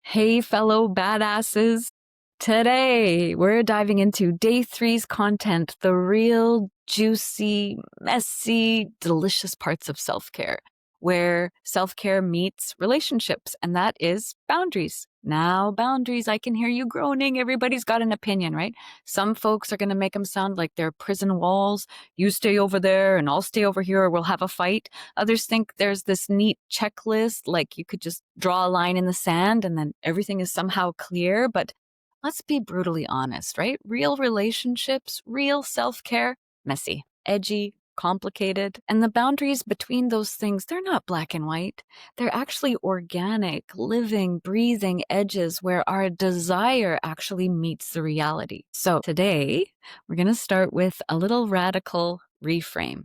Hey, fellow badasses. Today, we're diving into day three's content, the real juicy, messy, delicious parts of self-care, where self-care meets relationships, and that is boundaries. Now, boundaries, I can hear you groaning. Everybody's got an opinion, right? Some folks are going to make them sound like they're prison walls. You stay over there and I'll stay over here or we'll have a fight. Others think there's this neat checklist, like you could just draw a line in the sand and then everything is somehow clear. But let's be brutally honest, right? Real relationships, real self-care, messy, edgy, complicated. And the boundaries between those things, they're not black and white. They're actually organic, living, breathing edges where our desire actually meets the reality. So today, we're going to start with a little radical reframe.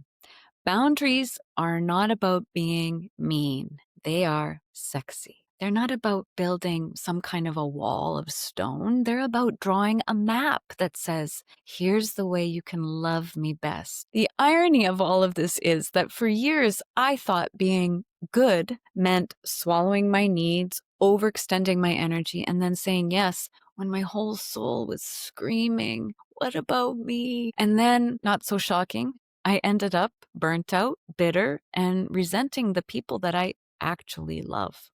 Boundaries are not about being mean. They are sexy. They're not about building some kind of a wall of stone. They're about drawing a map that says, here's the way you can love me best. The irony of all of this is that for years, I thought being good meant swallowing my needs, overextending my energy, and then saying yes when my whole soul was screaming, what about me? And then, not so shocking, I ended up burnt out, bitter, and resenting the people that I actually love.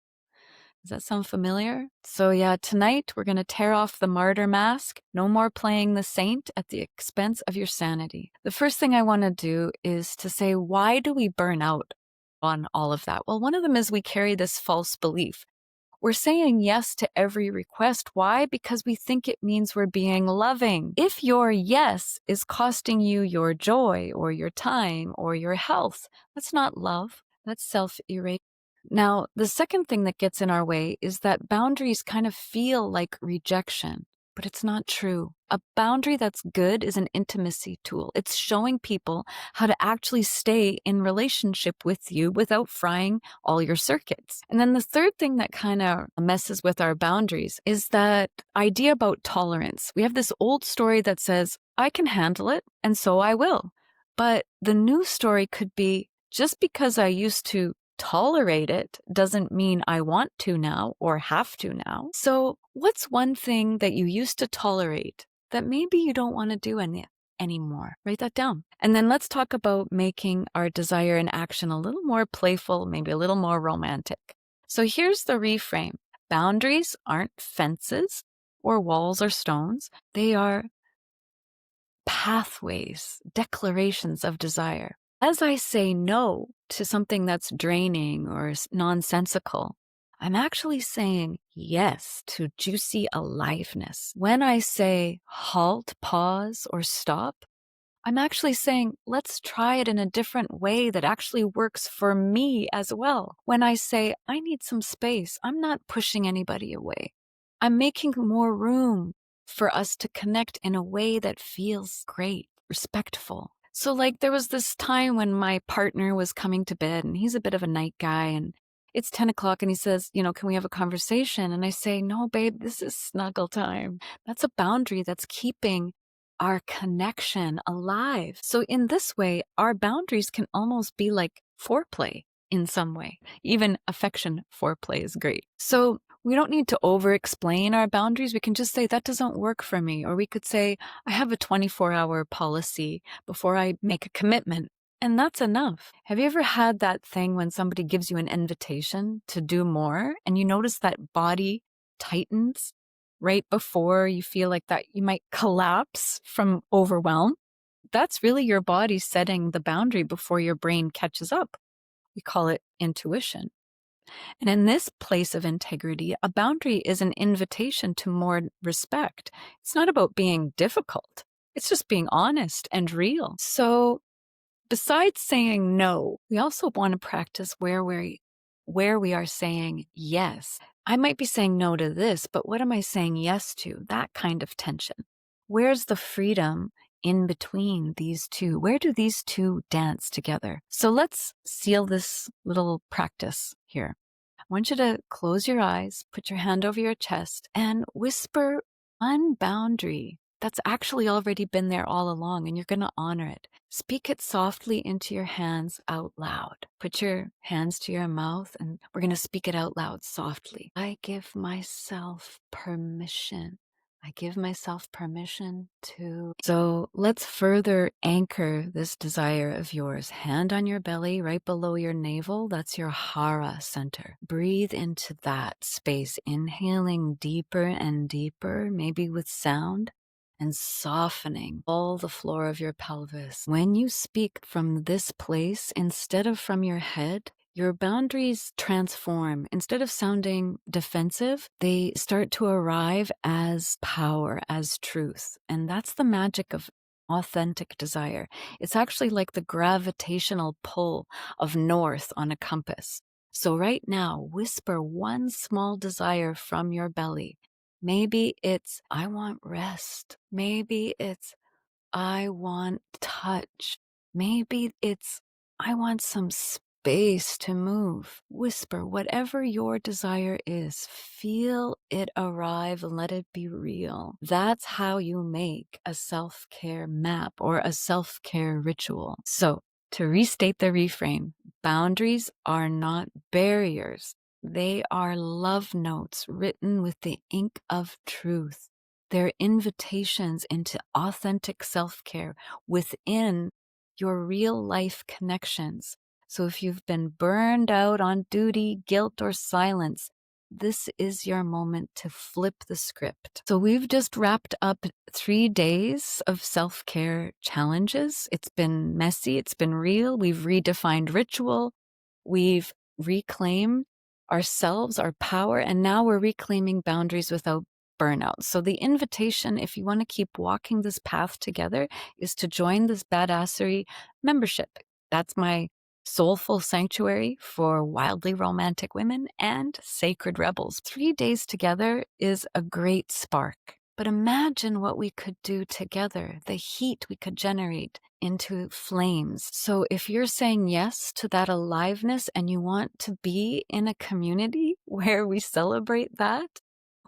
Does that sound familiar? So yeah, tonight we're going to tear off the martyr mask. No more playing the saint at the expense of your sanity. The first thing I want to do is to say, why do we burn out on all of that? Well, one of them is we carry this false belief. We're saying yes to every request. Why? Because we think it means we're being loving. If your yes is costing you your joy or your time or your health, that's not love. That's self-erasure. Now, the second thing that gets in our way is that boundaries kind of feel like rejection, but it's not true. A boundary that's good is an intimacy tool. It's showing people how to actually stay in relationship with you without frying all your circuits. And then the third thing that kind of messes with our boundaries is that idea about tolerance. We have this old story that says, I can handle it, and so I will. But the new story could be, just because I used to tolerate it doesn't mean I want to now or have to now. So what's one thing that you used to tolerate that maybe you don't want to do anymore? Write that down. And then let's talk about making our desire and action a little more playful, maybe a little more romantic. So here's the reframe. Boundaries aren't fences or walls or stones. They are pathways, declarations of desire. As I say no to something that's draining or nonsensical, I'm actually saying yes to juicy aliveness. When I say halt, pause, or stop, I'm actually saying, let's try it in a different way that actually works for me as well. When I say, I need some space, I'm not pushing anybody away. I'm making more room for us to connect in a way that feels great, respectful. So like there was this time when my partner was coming to bed and he's a bit of a night guy and it's 10 o'clock and he says, can we have a conversation? And I say, no, babe, this is snuggle time. That's a boundary that's keeping our connection alive. So in this way, our boundaries can almost be like foreplay in some way. Even affection foreplay is great. So we don't need to over-explain our boundaries. We can just say, that doesn't work for me. Or we could say, I have a 24-hour policy before I make a commitment. And that's enough. Have you ever had that thing when somebody gives you an invitation to do more and you notice that body tightens right before you feel like that you might collapse from overwhelm? That's really your body setting the boundary before your brain catches up. We call it intuition. And in this place of integrity, a boundary is an invitation to more respect. It's not about being difficult. It's just being honest and real. So besides saying no, we also want to practice where we are saying yes. I might be saying no to this, but what am I saying yes to? That kind of tension. Where's the freedom in between these two? Where do these two dance together? So let's seal this little practice here. I want you to close your eyes, put your hand over your chest, and whisper one boundary that's actually already been there all along, and you're going to honor it. Speak it softly into your hands out loud. Put your hands to your mouth, and we're going to speak it out loud softly. I give myself permission. I give myself permission to. So let's further anchor this desire of yours. Hand on your belly, right below your navel. That's your hara center. Breathe into that space, inhaling deeper and deeper, maybe with sound, and softening all the floor of your pelvis. When you speak from this place, instead of from your head, your boundaries transform. Instead of sounding defensive, they start to arrive as power, as truth. And that's the magic of authentic desire. It's actually like the gravitational pull of north on a compass. So right now, whisper one small desire from your belly. Maybe it's, I want rest. Maybe it's, I want touch. Maybe it's, I want some space to move. Whisper whatever your desire is. Feel it arrive and let it be real. That's how you make a self-care map or a self-care ritual. So, to restate the reframe, boundaries are not barriers. They are love notes written with the ink of truth. They're invitations into authentic self-care within your real life connections. So if you've been burned out on duty, guilt, or silence, this is your moment to flip the script. So we've just wrapped up 3 days of self-care challenges. It's been messy. It's been real. We've redefined ritual. We've reclaimed ourselves, our power, and now we're reclaiming boundaries without burnout. So the invitation, if you want to keep walking this path together, is to join this badassery membership. That's my soulful sanctuary for wildly romantic women and sacred rebels. 3 days together is a great spark. But imagine what we could do together, the heat we could generate into flames. So if you're saying yes to that aliveness and you want to be in a community where we celebrate that,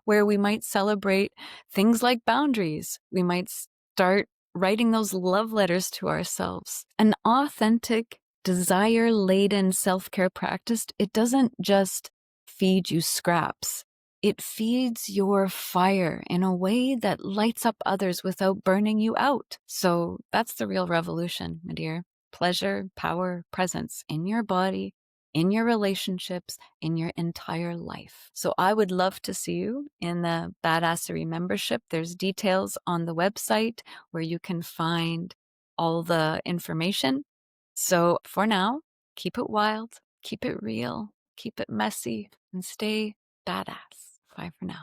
where we might celebrate things like boundaries, we might start writing those love letters to ourselves. An authentic, desire-laden self-care practice, it doesn't just feed you scraps. It feeds your fire in a way that lights up others without burning you out. So that's the real revolution, my dear. Pleasure, power, presence in your body, in your relationships, in your entire life. So I would love to see you in the Badassery membership. There's details on the website where you can find all the information. So for now, keep it wild, keep it real, keep it messy, and stay badass. Bye for now.